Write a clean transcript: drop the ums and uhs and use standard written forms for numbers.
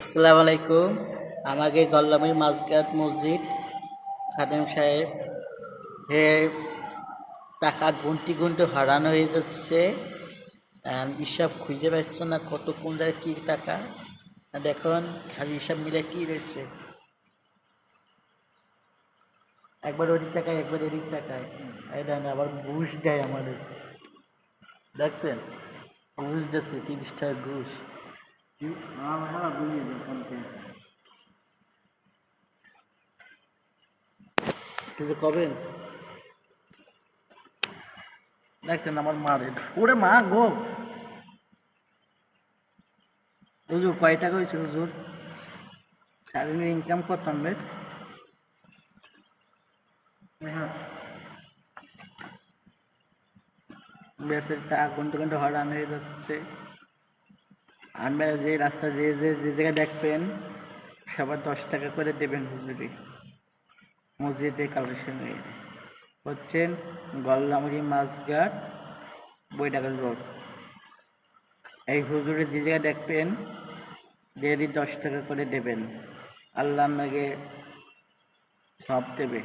আসসালামু আলাইকুম। আমাকে গল্লামির মাঝঘাট মসজিদ খাদেম সাহেব হে টাকা গুনতি গুনতে হারান হয়ে যাচ্ছে। হিসাব খুঁজে পাচ্ছে না কত কোন জায়গায় কী টাকা। দেখুন খালি হিসাব মিলে কী রয়েছে, একবার ওদিক টাকায় একবার এদিক টাকায়। এটা আবার ঘুষ দেয় আমাদের, দেখছেন ঘুষ দিচ্ছে 30 টাকা ঘুষ। কিছু কবেন দেখছেন আমার মারে ওরে মা গো। হুজুর কয় টাকা হয়েছে হুজুর? সারাদিন ইনকাম করতাম বেশ। বেশের টাকা গুনতে গুনতে হয়রান হয়ে যাচ্ছে। আপনারা যে রাস্তা যে যে যে জায়গায় দেখবেন সবার 10 টাকা করে দেবেন হুজুরি মসজিদে কালেকশনে হচ্ছেন গল্লামুড়ি মাছঘাট বৈটাকাল রোড। এই হুজুরে যে জায়গায় দেখবেন ডেলি 10 টাকা করে দেবেন, আল্লাহ আপনাকে সব দেবে।